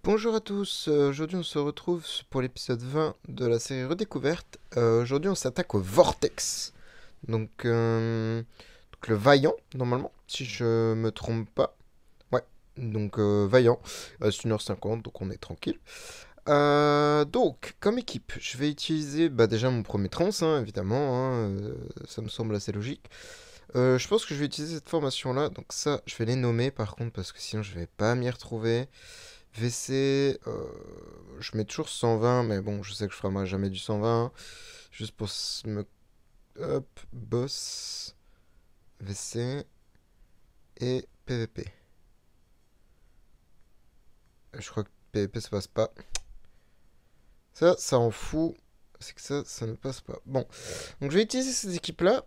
Bonjour à tous, aujourd'hui on se retrouve pour l'épisode 20 de la série Redécouverte. Aujourd'hui on s'attaque au Vortex. Donc le Vaillant, normalement, si je me trompe pas. Ouais, donc Vaillant. C'est 1h50, donc on est tranquille. Donc, comme équipe, je vais utiliser déjà mon premier trans, hein, évidemment, hein, ça me semble assez logique. Je pense que je vais utiliser cette formation-là, donc ça, je vais les nommer par contre, parce que sinon je vais pas m'y retrouver. VC, je mets toujours 120, mais bon, je sais que je ferai moi jamais du 120. Juste pour me... Hop, boss, VC et PVP. Je crois que PVP ça passe pas. Ça en fout. C'est que ça ne passe pas. Bon, donc je vais utiliser ces équipes-là.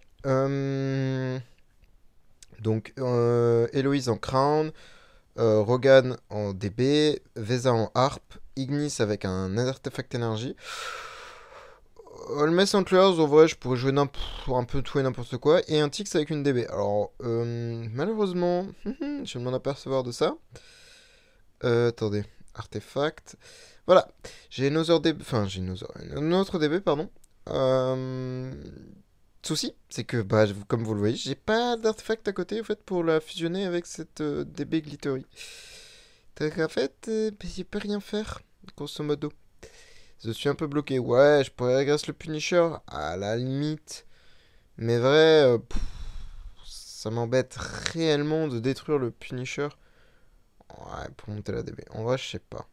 Héloïse en Crown, Rogan en DB, Vesa en Harp, Ignis avec un artefact énergie. Olmes Antlers, en vrai, je pourrais jouer un peu tout et n'importe quoi. Et un Tix avec une DB. Alors, malheureusement, je viens de m'en apercevoir de ça. Attendez, artefact. Voilà, j'ai une autre DB, enfin, j'ai une autre DB, pardon. Euh... Souci, c'est que, comme vous le voyez, j'ai pas d'artefact à côté, en fait, pour la fusionner avec cette DB Glittery. Donc, en fait, j'y peux rien faire, grosso modo. Je suis un peu bloqué. Ouais, je pourrais régresser le Punisher, à la limite. Mais vrai, ça m'embête réellement de détruire le Punisher. Ouais, pour monter la DB. En vrai, je sais pas.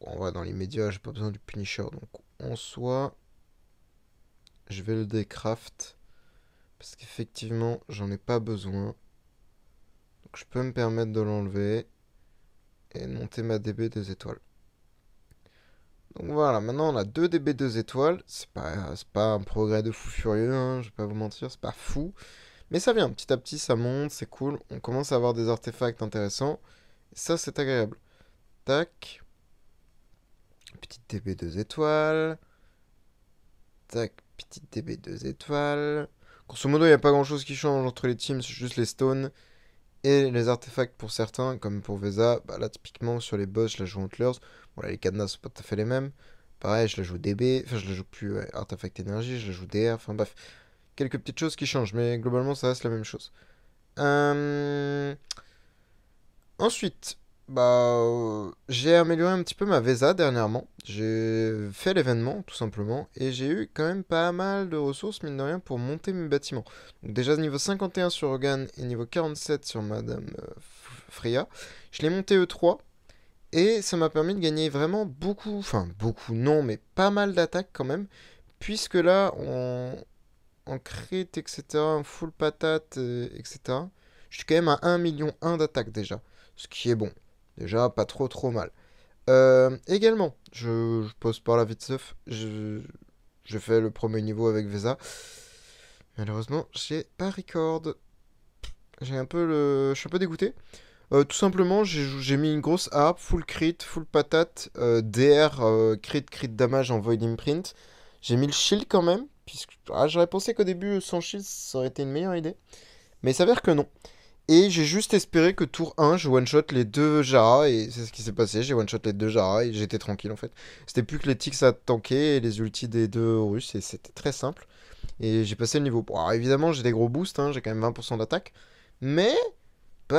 En vrai, dans l'immédiat, j'ai pas besoin du Punisher. Donc, en soi, je vais le décraft. Parce qu'effectivement, j'en ai pas besoin. Donc, je peux me permettre de l'enlever. Et de monter ma DB 2 étoiles. Donc voilà, maintenant on a 2 DB 2 étoiles. C'est pas un progrès de fou furieux, hein, je vais pas vous mentir, c'est pas fou. Mais ça vient, petit à petit ça monte, c'est cool. On commence à avoir des artefacts intéressants. Et ça c'est agréable. Tac. Petite DB 2 étoiles. Tac, petite DB 2 étoiles. Grosso modo, il n'y a pas grand chose qui change entre les teams, c'est juste les stones et les artefacts pour certains, comme pour Vesa. Bah là, typiquement, sur les boss, je la joue Antlers. Bon, là, les cadenas sont pas tout à fait les mêmes. Pareil, je la joue DB. Enfin, je la joue plus artefact énergie, je la joue DR. Enfin, bref. Quelques petites choses qui changent, mais globalement, ça reste la même chose. Euh... Ensuite, j'ai amélioré un petit peu ma Vesa dernièrement. J'ai fait l'événement, tout simplement, et j'ai eu quand même pas mal de ressources, mine de rien, pour monter mes bâtiments. Donc déjà niveau 51 sur Hogan et niveau 47 sur Madame Freya. Je l'ai monté E3, et ça m'a permis de gagner vraiment beaucoup, enfin beaucoup non, mais pas mal d'attaques quand même, puisque là, en crit, etc., en full patate, etc., je suis quand même à 1,1 million d'attaques déjà, ce qui est bon. Déjà, pas trop mal. Également, je pose par la vite seuf. Je fais le premier niveau avec Vesa. Malheureusement, j'ai pas record. Je suis un peu dégoûté. Tout simplement, j'ai mis une grosse harpe, full crit, full patate, DR, crit damage en Void Imprint. J'ai mis le shield quand même, puisque j'aurais pensé qu'au début, sans shield, ça aurait été une meilleure idée. Mais il s'avère que non. Et j'ai juste espéré que tour 1, je one-shot les deux Jara, et c'est ce qui s'est passé, j'ai one-shot les deux Jara, et j'étais tranquille en fait. C'était plus que les Tix à tanker, et les ultis des deux Russes, et c'était très simple. Et j'ai passé le niveau. Bon, alors évidemment, j'ai des gros boosts, hein, j'ai quand même 20% d'attaque, mais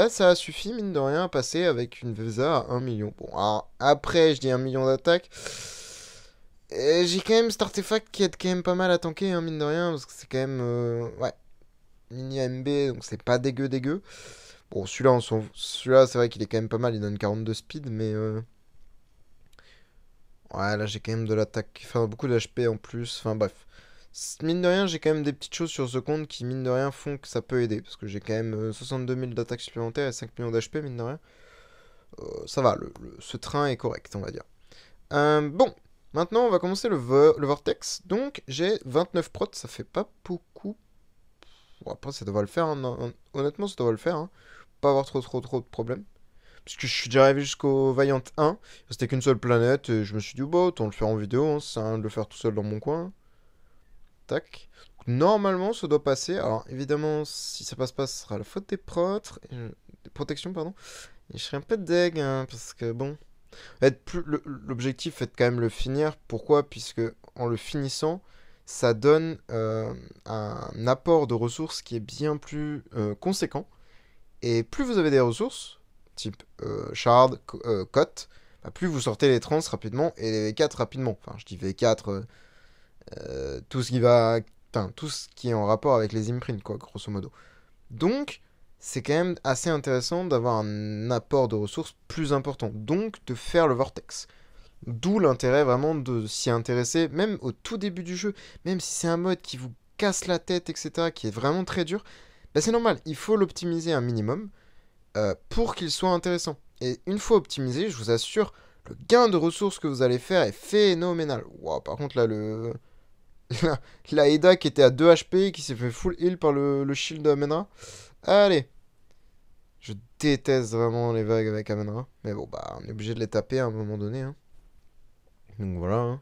ça a suffi, mine de rien, à passer avec une Vesa à 1 million. Bon, alors après, je dis 1 million d'attaque, et j'ai quand même cet artefact qui aide quand même pas mal à tanker, hein, mine de rien, parce que c'est quand même... ouais, mini MB, donc c'est pas dégueu. Bon, celui-là, c'est vrai qu'il est quand même pas mal, il donne 42 speed, mais ouais, là j'ai quand même de l'attaque, enfin beaucoup d'HP en plus, enfin bref. Mine de rien, j'ai quand même des petites choses sur ce compte qui, mine de rien, font que ça peut aider, parce que j'ai quand même 62 000 d'attaque supplémentaire et 5 millions d'HP, mine de rien. Ça va, ce train est correct, on va dire. Bon, maintenant on va commencer le Vortex. Donc j'ai 29 prots, ça fait pas beaucoup. Bon, après ça devrait le faire, hein, honnêtement ça devrait le faire, hein. Pas avoir trop de problèmes. Parce que je suis déjà arrivé jusqu'au Vaillant 1, c'était qu'une seule planète, et je me suis dit, bah, autant le faire en vidéo, hein, c'est un de le faire tout seul dans mon coin. Tac. Normalement, ça doit passer. Alors, évidemment, si ça passe pas, ce sera la faute des protections, pardon. Et je serais un peu deg, hein, parce que bon. L'objectif est de quand même le finir. Pourquoi? Puisque en le finissant, ça donne un apport de ressources qui est bien plus conséquent. Et plus vous avez des ressources, type shard, cote, bah, plus vous sortez les trans rapidement et les V4 rapidement. Enfin, je dis V4, tout ce qui va. Enfin, tout ce qui est en rapport avec les imprints, quoi, grosso modo. Donc, c'est quand même assez intéressant d'avoir un apport de ressources plus important. Donc, de faire le vortex. D'où l'intérêt vraiment de s'y intéresser, même au tout début du jeu, même si c'est un mode qui vous casse la tête, etc., qui est vraiment très dur, bah c'est normal, il faut l'optimiser un minimum pour qu'il soit intéressant. Et une fois optimisé, je vous assure, le gain de ressources que vous allez faire est phénoménal. Wow, par contre, là, la Eda qui était à 2 HP, qui s'est fait full heal par le shield de Amenra. Allez, je déteste vraiment les vagues avec Amenra. Mais bon, bah, on est obligé de les taper à un moment donné. Hein. Donc voilà.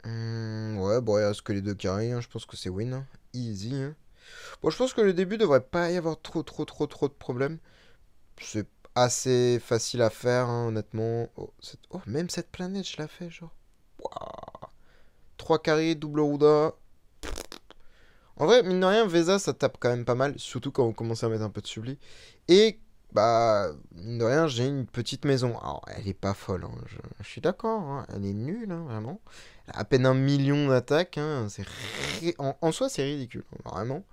Hein. Ouais, bon, il reste que les deux carrés. Hein. Je pense que c'est win. Hein. Easy. Hein. Bon, je pense que le début devrait pas y avoir trop de problèmes. C'est assez facile à faire, hein, honnêtement. Oh, oh, même cette planète, je la fais, genre. Waouh. 3 carrés, double Ruda. En vrai, mine de rien, Vesa, ça tape quand même pas mal. Surtout quand on commence à mettre un peu de subli. Et, bah, mine de rien, j'ai une petite maison. Alors, elle est pas folle, hein, je suis d'accord. Hein, elle est nulle, hein, vraiment. Elle a à peine 1 million d'attaques. Hein, en soi, c'est ridicule, hein, vraiment.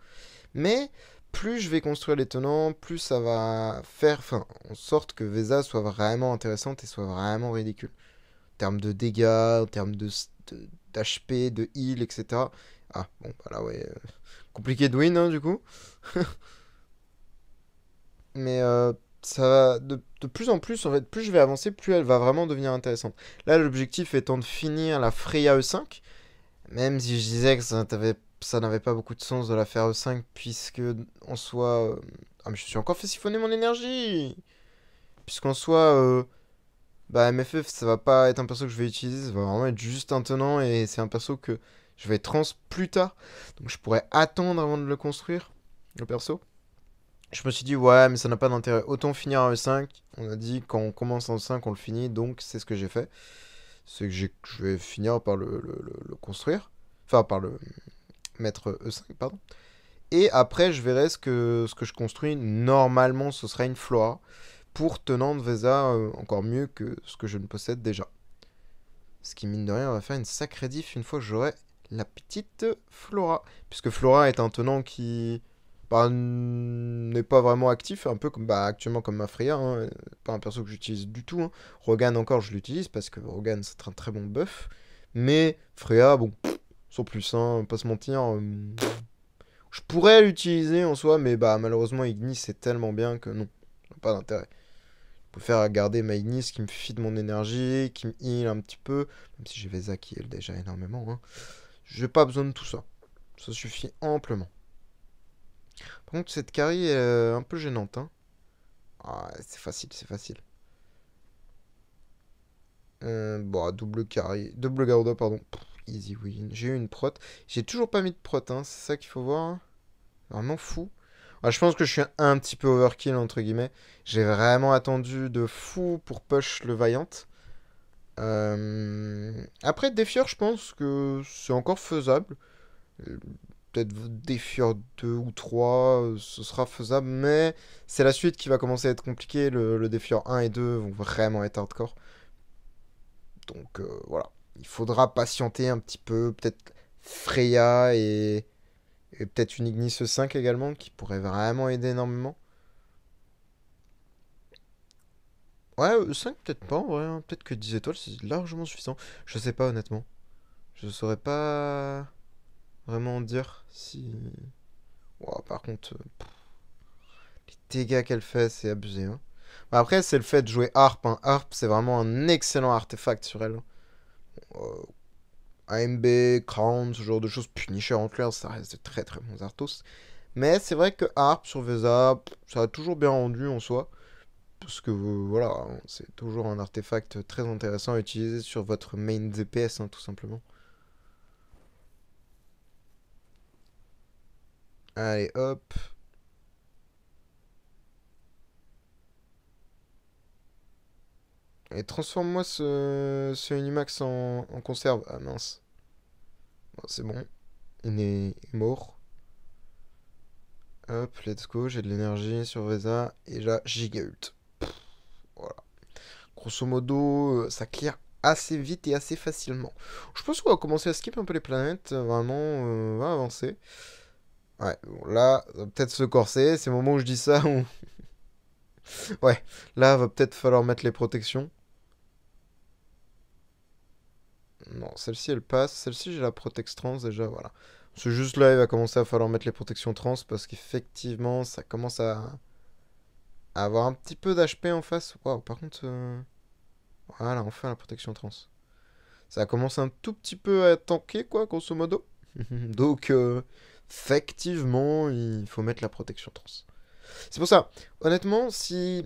Mais plus je vais construire les tenants, plus ça va faire en sorte que Vesa soit vraiment intéressante et soit vraiment ridicule. En termes de dégâts, en termes d'HP, de heal, etc. Ah, bon, bah là, ouais. Compliqué de win, hein, du coup. Mais ça va de plus en plus, en fait, plus je vais avancer, plus elle va vraiment devenir intéressante. Là, l'objectif étant de finir la Freya E5, même si je disais que ça n'avait pas beaucoup de sens de la faire E5, puisque en soi. Ah, mais je suis encore fait siphonner mon énergie! Puisqu'en soi, bah, MFF, ça va pas être un perso que je vais utiliser, ça va vraiment être juste un tenant, et c'est un perso que je vais trans plus tard. Donc je pourrais attendre avant de le construire, le perso. Je me suis dit, ouais, mais ça n'a pas d'intérêt. Autant finir un E5. On a dit, quand on commence en E5, on le finit, donc c'est ce que j'ai fait. C'est que je vais finir par le construire. Enfin, par le mettre E5, pardon. Et après, je verrai ce que je construis. Normalement, ce sera une Flora pour tenant de Vesa encore mieux que ce que je ne possède déjà. Ce qui, mine de rien, va faire une sacrée diff une fois que j'aurai la petite Flora. Puisque Flora est un tenant qui bah, n'est pas vraiment actif, un peu comme bah, actuellement comme ma Freya. Hein, pas un perso que j'utilise du tout. Hein. Rogan encore, je l'utilise parce que Rogan, c'est un très bon buff. Mais Freya, bon, sans plus, hein, pas se mentir. Je pourrais l'utiliser en soi, mais bah malheureusement Ignis c'est tellement bien que non, pas d'intérêt. Je préfère garder ma Ignis qui me feed mon énergie, qui me heal un petit peu, même si j'ai Vesa qui heal déjà énormément. Hein. J'ai pas besoin de tout ça. Ça suffit amplement. Par contre, cette carry est un peu gênante. Hein. Ah, c'est facile, c'est facile. Bon, double carry, double Garuda, pardon. Pff, easy win. J'ai eu une prot. J'ai toujours pas mis de prot, hein. C'est ça qu'il faut voir. Hein. Vraiment fou. Ah, je pense que je suis un petit peu overkill, entre guillemets. J'ai vraiment attendu de fou pour push le Vaillant. Après, Défieur, je pense que c'est encore faisable. Euh, Peut-être Défieur 2 ou 3, ce sera faisable, mais c'est la suite qui va commencer à être compliquée. Le Défieur 1 et 2 vont vraiment être hardcore. Donc voilà. Il faudra patienter un petit peu. Peut-être Freya et peut-être une Ignis 5 également qui pourrait vraiment aider énormément. Ouais, 5 peut-être pas en vrai. Hein. Peut-être que 10 étoiles c'est largement suffisant. Je sais pas honnêtement. Je saurais pas vraiment dire si. Ouah, par contre, les dégâts qu'elle fait, c'est abusé. Hein. Bah, après, c'est le fait de jouer Harp. Hein. Harp, c'est vraiment un excellent artefact sur elle. Euh, AMB, Crown, ce genre de choses. Punisher en clair, ça reste de très très bons Arthos. Mais c'est vrai que Harp sur Vesa, ça a toujours bien rendu en soi. Parce que voilà, hein, c'est toujours un artefact très intéressant à utiliser sur votre main DPS, hein, tout simplement. Allez, hop. Et transforme-moi ce Unimax en conserve. Ah mince. Bon, c'est bon. Il est mort. Hop, let's go. J'ai de l'énergie sur Vesa. Et là, Giga Ult. Voilà. Grosso modo, ça clear assez vite et assez facilement. Je pense qu'on va commencer à skip un peu les planètes. Vraiment, on va avancer. Ouais, bon, là, ça va peut-être se corser. C'est le moment où je dis ça. Ouais, là, va peut-être falloir mettre les protections. Non, celle-ci, elle passe. Celle-ci, j'ai la Protex Trans déjà, voilà. C'est juste là, il va commencer à falloir mettre les protections trans parce qu'effectivement, ça commence à avoir un petit peu d'HP en face. Waouh, par contre, voilà, enfin la protection trans. Ça commence un tout petit peu à tanker, quoi, grosso modo. Donc, effectivement, il faut mettre la protection trans. C'est pour ça, honnêtement, si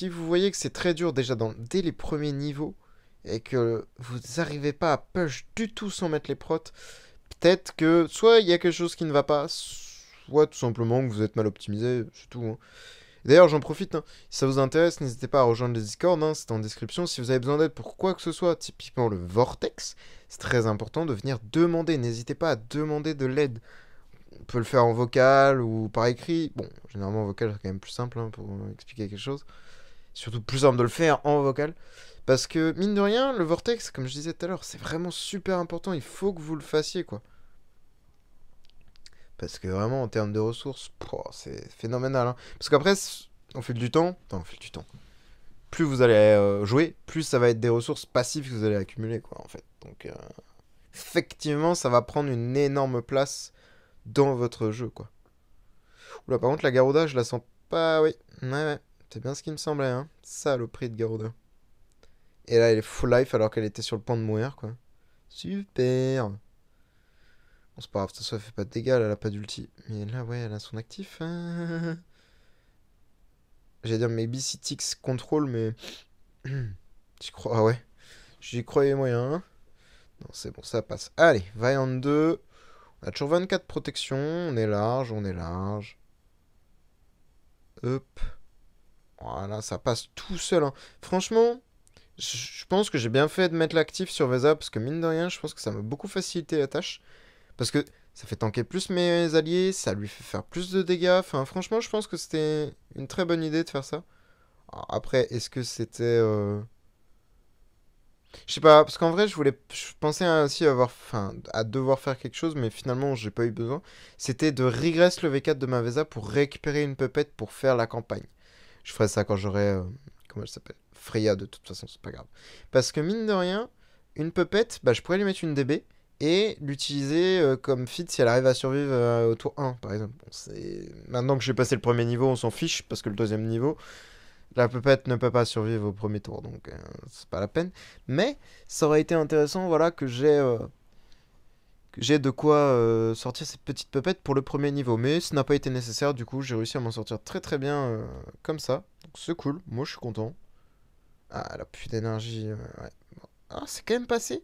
vous voyez que c'est très dur déjà dès les premiers niveaux et que vous n'arrivez pas à push du tout sans mettre les protes, peut-être que soit il y a quelque chose qui ne va pas, soit tout simplement que vous êtes mal optimisé, c'est tout, hein. D'ailleurs, j'en profite, hein, si ça vous intéresse, n'hésitez pas à rejoindre le Discord, hein, c'est en description. Si vous avez besoin d'aide pour quoi que ce soit, typiquement le Vortex, c'est très important de venir demander. N'hésitez pas à demander de l'aide. On peut le faire en vocal ou par écrit. Bon, généralement en vocal, c'est quand même plus simple, hein, pour expliquer quelque chose. Surtout plus simple de le faire en vocal. Parce que, mine de rien, le Vortex, comme je disais tout à l'heure, c'est vraiment super important. Il faut que vous le fassiez, quoi. Parce que vraiment, en termes de ressources, c'est phénoménal, hein. Parce qu'après, on fait du temps. Attends, on fait du temps. Plus vous allez jouer, plus ça va être des ressources passives que vous allez accumuler, quoi, en fait. Donc, effectivement, ça va prendre une énorme place dans votre jeu, quoi. Oula, par contre, la Garuda, je la sens pas. Oui, ouais, ouais. C'est bien ce qui me semblait, hein. Saloperie de Garuda. Et là, elle est full life alors qu'elle était sur le point de mourir, quoi. Super. Bon, c'est pas grave, ça fait pas de dégâts, elle a pas d'ulti. Mais là, ouais, elle a son actif, hein. J'allais dire maybe Citix contrôle, mais. J'y crois, ah ouais. J'y croyais moyen, hein. Non, c'est bon, ça passe. Allez, Vaillant 2. On a toujours 24 protections. On est large, on est large. Hop. Voilà, ça passe tout seul, hein. Franchement, je pense que j'ai bien fait de mettre l'actif sur Vesa parce que mine de rien, je pense que ça m'a beaucoup facilité la tâche. Parce que ça fait tanker plus mes alliés, ça lui fait faire plus de dégâts. Enfin, franchement, je pense que c'était une très bonne idée de faire ça. Alors, après, est-ce que c'était. Je sais pas, parce qu'en vrai, je pensais aussi avoir, enfin, à devoir faire quelque chose, mais finalement, j'ai pas eu besoin. C'était de regress le V4 de ma Vesa pour récupérer une pupette pour faire la campagne. Je ferai ça quand j'aurai, comment elle s'appelle? Freya, de toute façon, c'est pas grave. Parce que mine de rien, une pupette, bah, je pourrais lui mettre une DB et l'utiliser comme feed si elle arrive à survivre au tour 1, par exemple. Bon, maintenant que j'ai passé le premier niveau, on s'en fiche, parce que le deuxième niveau, la pupette ne peut pas survivre au premier tour, donc c'est pas la peine. Mais ça aurait été intéressant, voilà, que j'ai de quoi sortir cette petite pupette pour le premier niveau. Mais ce n'a pas été nécessaire, du coup j'ai réussi à m'en sortir très très bien comme ça. Donc c'est cool, moi je suis content. Ah, elle a plus d'énergie, ouais. Bon. Ah, c'est quand même passé.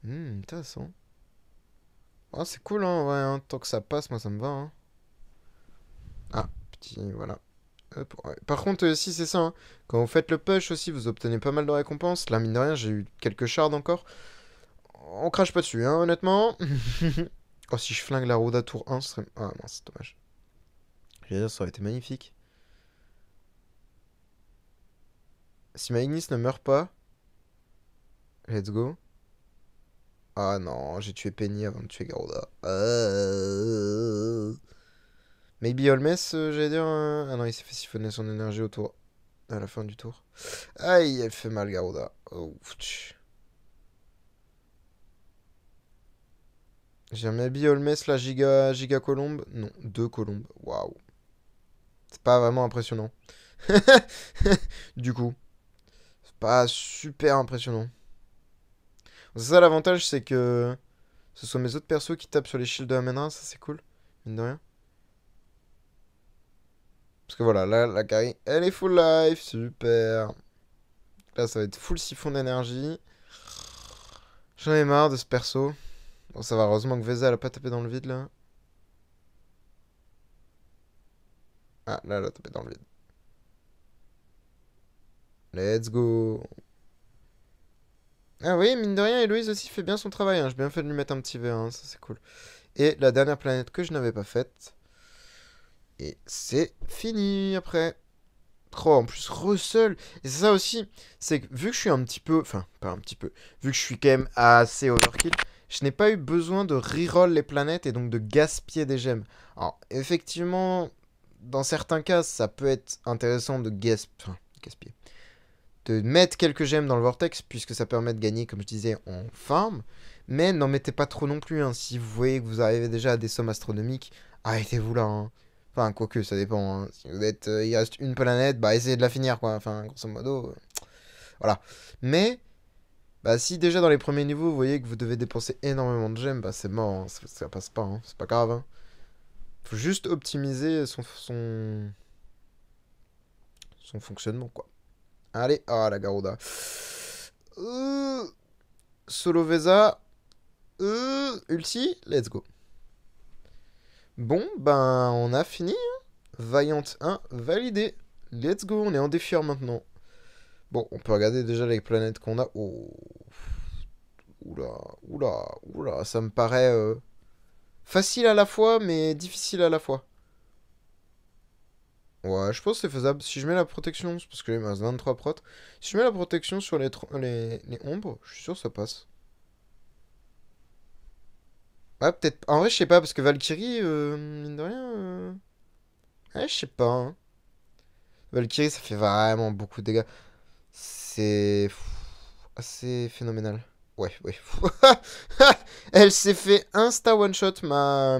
Intéressant. Ah, c'est cool, hein, ouais, hein, tant que ça passe, moi ça me va, hein. Ah, petit, voilà. Hop, ouais. Par contre, si c'est ça, hein, quand vous faites le push aussi, vous obtenez pas mal de récompenses. Là, mine de rien, j'ai eu quelques shards encore. On crache pas dessus, hein, honnêtement. Oh, si je flingue la Roda tour 1, ce serait. Ah non, c'est dommage. J'allais dire, ça aurait été magnifique. Si ma Ignis ne meurt pas, let's go. Ah non, j'ai tué Penny avant de tuer Garuda. Maybe Holmes, j'allais dire. Ah non, il s'est fait siphonner son énergie au tour. À la fin du tour. Aïe, elle fait mal, Garuda. Oh, j'ai un maybe Holmes, la giga colombe. Non, deux colombes. Waouh. C'est pas vraiment impressionnant. Du coup, c'est pas super impressionnant. C'est ça l'avantage, c'est que ce sont mes autres persos qui tapent sur les shields de Amenra, ça c'est cool, mine de rien. Parce que voilà, là, la Kari, elle est full life, super. Là, ça va être full siphon d'énergie. J'en ai marre de ce perso. Bon, ça va, heureusement que Veza, elle a pas tapé dans le vide, là. Ah, là, elle a tapé dans le vide. Let's go. Ah oui, mine de rien, Héloïse aussi fait bien son travail, hein. J'ai bien fait de lui mettre un petit V1, ça c'est cool. Et la dernière planète que je n'avais pas faite. Et c'est fini après. Oh, en plus, Russell. Et c'est ça aussi, c'est que vu que je suis un petit peu, enfin, pas un petit peu, vu que je suis quand même assez overkill, je n'ai pas eu besoin de reroll les planètes et donc de gaspiller des gemmes. Alors, effectivement, dans certains cas, ça peut être intéressant de gaspiller. De mettre quelques gemmes dans le vortex, puisque ça permet de gagner, comme je disais, en farm. Mais n'en mettez pas trop non plus, hein. Si vous voyez que vous arrivez déjà à des sommes astronomiques, arrêtez-vous là, hein. Enfin, quoique, ça dépend, hein. Si vous êtes, il reste une planète, bah essayez de la finir, quoi. Enfin, grosso modo, voilà. Mais, bah si déjà dans les premiers niveaux, vous voyez que vous devez dépenser énormément de gemmes, bah c'est mort, hein. Ça passe pas, hein. C'est pas grave, hein. Faut juste optimiser son fonctionnement, quoi. Allez, ah la Garuda. Euh, Solo Vesa. Ulti, let's go. Bon, ben on a fini, hein. Vaillante 1, validé. Let's go, on est en défieur maintenant. Bon, on peut regarder déjà les planètes qu'on a. Oh. Oula, oula, oula, ça me paraît facile à la fois, mais difficile à la fois. Ouais, je pense que c'est faisable. Si je mets la protection, parce que là, il me reste 23 prot. Si je mets la protection sur les ombres, je suis sûr que ça passe. Ouais, peut-être. En vrai, je sais pas, parce que Valkyrie, mine de rien. Ouais, je sais pas, hein. Valkyrie, ça fait vraiment beaucoup de dégâts. C'est assez phénoménal. Ouais, ouais. Elle s'est fait insta one-shot ma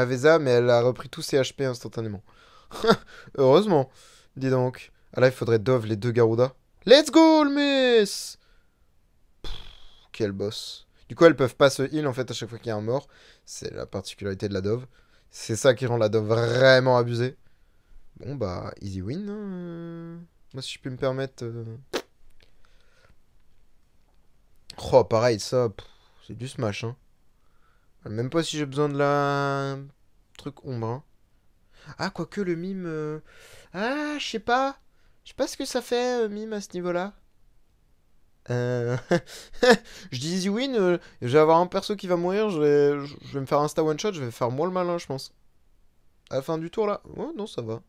Vesa, mais elle a repris tous ses HP instantanément. Heureusement. Dis donc. Ah là, il faudrait Dove les deux Garuda. Let's go, le miss. Quel boss. Du coup, elles peuvent pas se heal en fait à chaque fois qu'il y a un mort. C'est la particularité de la Dove. C'est ça qui rend la Dove vraiment abusée. Bon, bah, easy win, hein. Moi, si je peux me permettre. Oh, pareil, ça, c'est du smash, hein. Même pas si j'ai besoin de la. Truc ombre, hein. Ah, quoique le mime. Ah, je sais pas. Je sais pas ce que ça fait, mime, à ce niveau-là. Euh, je dis easy win, je vais avoir un perso qui va mourir, je vais me faire insta one shot, je vais faire moi le malin, je pense. À la fin du tour là. Oh non, ça va.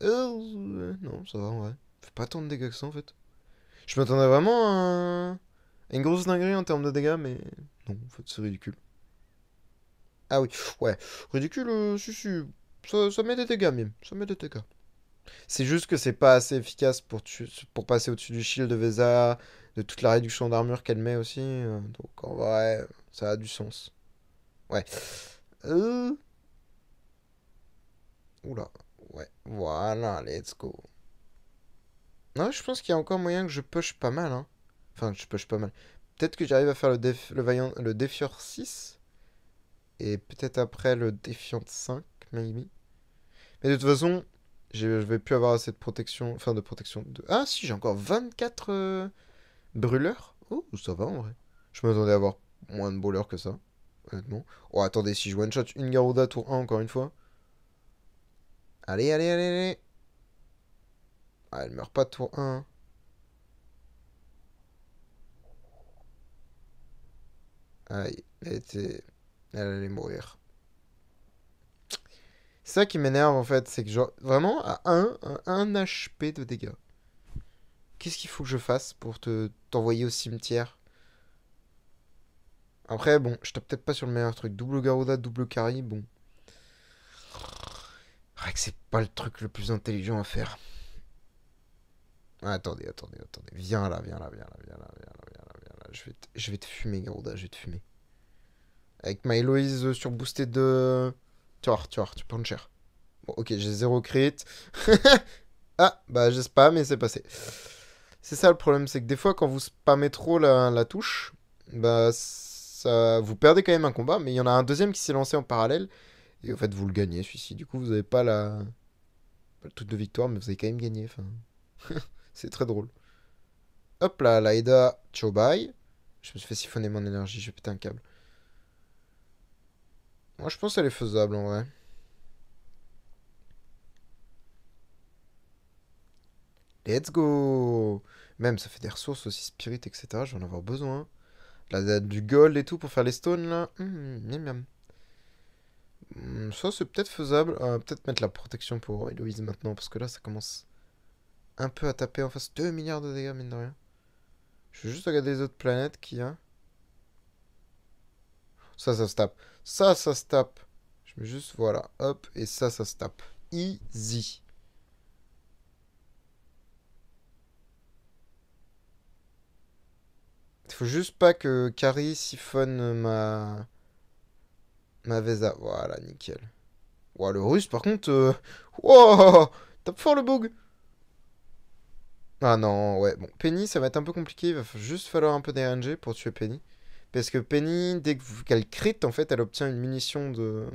Non, ça va en vrai. Fait pas tant de dégâts que ça en fait. Je m'attendais vraiment à une grosse dinguerie en termes de dégâts, mais non, en fait, c'est ridicule. Ah oui, ouais, ridicule, si, si. Ça met des dégâts, même. Ça met des dégâts. C'est juste que c'est pas assez efficace pour passer au-dessus du shield de Vesa, de toute la réduction d'armure qu'elle met aussi. Donc en vrai, ça a du sens. Ouais. Euh... Oula. Ouais. Voilà, let's go. Non, je pense qu'il y a encore moyen que je push pas mal, hein. Enfin, que je push pas mal. Peut-être que j'arrive à faire le Défiant 6. Et peut-être après le Défiant 5, maybe. Mais de toute façon, je vais plus avoir assez de protection. Enfin, de protection de. Ah, si, j'ai encore 24 brûleurs. Oh, ça va en vrai. Je m'attendais à avoir moins de brûleurs que ça, honnêtement. Oh, attendez, si je one-shot une Garuda tour 1 encore une fois. Allez, allez, allez, allez. Ah, elle meurt pas tour 1. Aïe, elle allait mourir. C'est ça qui m'énerve en fait, c'est que genre, vraiment, à 1 HP de dégâts. Qu'est-ce qu'il faut que je fasse pour t'envoyer au cimetière? Après, bon, je tape peut-être pas sur le meilleur truc. Double Garuda, double carry, bon. C'est vrai que c'est pas le truc le plus intelligent à faire. Ah, attendez, attendez, attendez. Viens là, viens là, viens là, viens là, viens là, viens là, viens là. Je vais te fumer, Garuda, je vais te fumer. Avec ma Héloïse surboostée de. Tu vois, tu prends cher. Bon, ok, j'ai 0 crit. Ah, bah j'ai spam et c'est passé. C'est ça le problème, c'est que des fois, quand vous spammez trop la touche, bah ça, vous perdez quand même un combat, mais il y en a un deuxième qui s'est lancé en parallèle. Et en fait, vous le gagnez, celui-ci. Du coup, vous avez pas pas le truc de victoire, mais vous avez quand même gagné. Enfin, c'est très drôle. Hop là, Laïda Chobai. Je me suis fait siphonner mon énergie, je vais péter un câble. Moi, je pense qu'elle est faisable en vrai. Let's go! Même, ça fait des ressources aussi, spirit, etc. Je vais en avoir besoin. Là, du gold et tout pour faire les stones là. Miam miam. Ça, c'est peut-être faisable. Peut-être mettre la protection pour Héloïse maintenant, parce que là, ça commence un peu à taper en face. 2 milliards de dégâts, mine de rien. Je vais juste regarder les autres planètes qu'il y a. Ça se tape. Ça se tape. Je mets juste, voilà, hop, et ça se tape. Easy. Il faut juste pas que Carrie siphonne ma Vesa. Voilà, nickel. Ouah, le russe, par contre... Wow, tape fort le bug. Ah non, ouais. Bon, Penny, ça va être un peu compliqué. Il va juste falloir un peu d'RNG pour tuer Penny. Parce que Penny, qu'elle crit, en fait, elle obtient une munition de...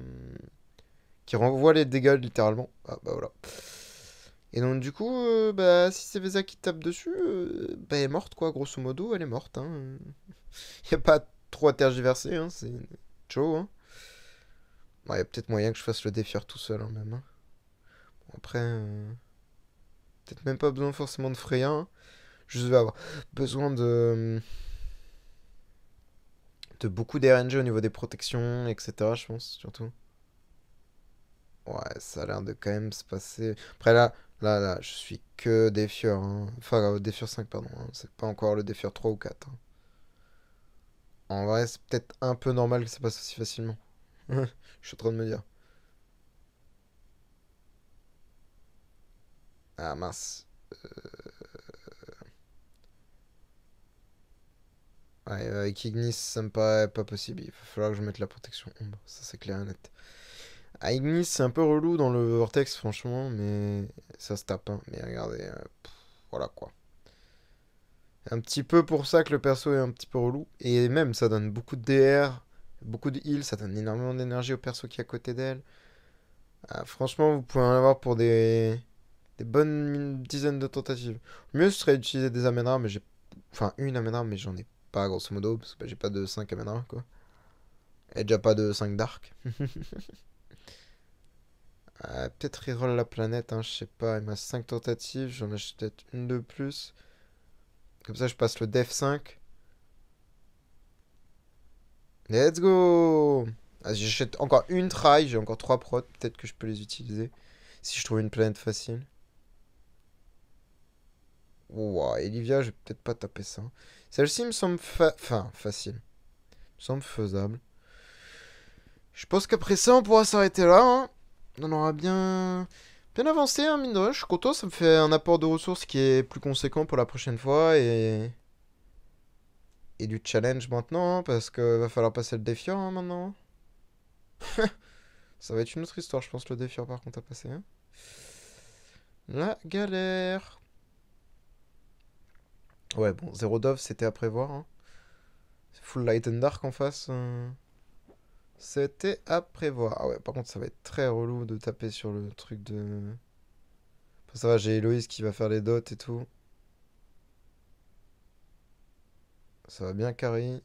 qui renvoie les dégâts, littéralement. Ah, bah voilà. Et donc, du coup, bah, si c'est Vesa qui tape dessus, bah, elle est morte, quoi. Grosso modo, elle est morte, hein. Y a pas trop à tergiverser, hein. C'est chaud, hein. Bon, y a peut-être moyen que je fasse le défier tout seul, hein, même, hein. Bon, après, peut-être même pas besoin forcément de Freya, hein. Je vais avoir besoin de beaucoup d'RNG au niveau des protections, etc. Je pense, surtout. Ouais, ça a l'air de quand même se passer. Après là, je suis que Défieur, hein. Enfin, Défieur 5, pardon, hein. C'est pas encore le Défieur 3 ou 4, hein. En vrai, c'est peut-être un peu normal que ça passe aussi facilement. Je suis en train de me dire. Ah mince. Ouais, avec Ignis, ça me paraît pas possible. Il va falloir que je mette la protection ombre. Ça, c'est clair et net. Ah, Ignis, c'est un peu relou dans le vortex, franchement, mais ça se tape, hein. Mais regardez, voilà quoi. Un petit peu pour ça que le perso est un petit peu relou. Et même, ça donne beaucoup de DR, beaucoup de heal, ça donne énormément d'énergie au perso qui est à côté d'elle. Ah, franchement, vous pouvez en avoir pour des bonnes dizaines de tentatives. Le mieux, ce serait d'utiliser des Amenra, mais j'ai. Enfin, une Amenra, mais j'en ai pas, grosso modo, parce que bah, j'ai pas de 5 Amenra, quoi. Et déjà pas de 5 Dark. Peut-être reroll la planète, hein, je sais pas. Il m'a 5 tentatives, j'en achète peut-être une de plus. Comme ça, je passe le Def 5. Let's go! Ah, j'achète encore une try, j'ai encore 3 prods, peut-être que je peux les utiliser. Si je trouve une planète facile. Ouah, Olivia, je vais peut-être pas taper ça. Celle-ci me semble enfin, facile. Me semble faisable. Je pense qu'après ça, on pourra s'arrêter là, hein. On aura bien avancé, hein, mine de rien. Je suis content, ça me fait un apport de ressources qui est plus conséquent pour la prochaine fois et du challenge maintenant, hein, parce que va falloir passer le défiant, hein, maintenant. Ça va être une autre histoire, je pense, le défiant par contre à passer, hein. La galère. Ouais, bon, zéro dove, c'était à prévoir, hein. Full light and dark en face. C'était à prévoir. Ah ouais, par contre, ça va être très relou de taper sur le truc de. Enfin, ça va, j'ai Héloïse qui va faire les dots et tout. Ça va bien, Carrie.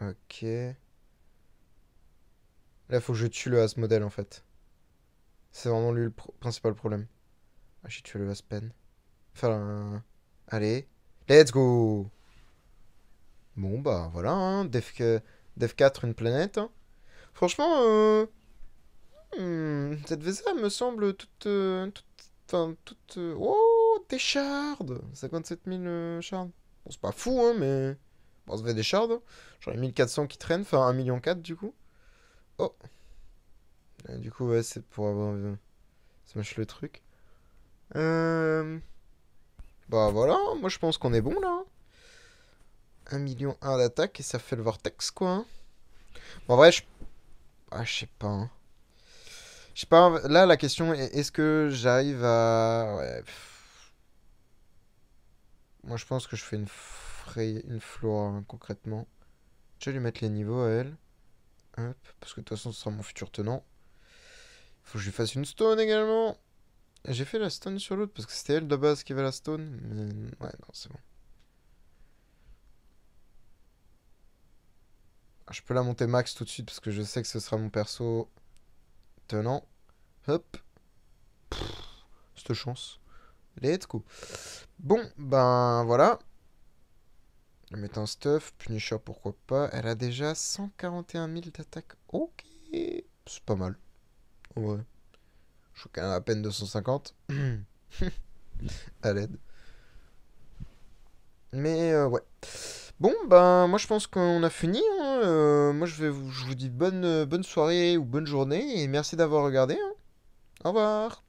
Ok. Là, faut que je tue le Asmodel en fait. C'est vraiment lui le principal problème. Ah, j'ai tué le Aspen. Enfin, allez. Let's go! Bon, bah voilà, hein. Def 4, une planète, hein. Franchement, cette vaiselle me semble enfin, oh, des shards! 57 000 shards. Bon, c'est pas fou, hein, mais. Bon, ça fait des shards, hein. J'en ai 1400 qui traînent, enfin 1,4 million du coup. Oh! Du coup, ouais, c'est pour avoir. Smash le truc. Euh... Bah voilà, moi je pense qu'on est bon là. 1,1 million d'attaque et ça fait le vortex quoi, hein. Bon, en vrai, je. Ah, je sais pas, hein. Je sais pas, là la question est est-ce que j'arrive à. Ouais. Moi je pense que je fais une flora hein, concrètement. Je vais lui mettre les niveaux à elle. Hop, parce que de toute façon, ce sera mon futur tenant. Faut que je lui fasse une stone également. J'ai fait la stone sur l'autre parce que c'était elle de base qui avait la stone. Mais ouais, non, c'est bon. Je peux la monter max tout de suite parce que je sais que ce sera mon perso tenant. Hop. Cette chance. Let's go. Bon, ben voilà. Je vais mettre un stuff. Punisher, pourquoi pas. Elle a déjà 141 000 d'attaque. Ok. C'est pas mal. Ouais. Je crois qu'elle a à peine 250. À l'aide. Mais ouais. Bon, ben moi je pense qu'on a fini, hein. Moi je vous dis bonne soirée ou bonne journée et merci d'avoir regardé, hein. Au revoir.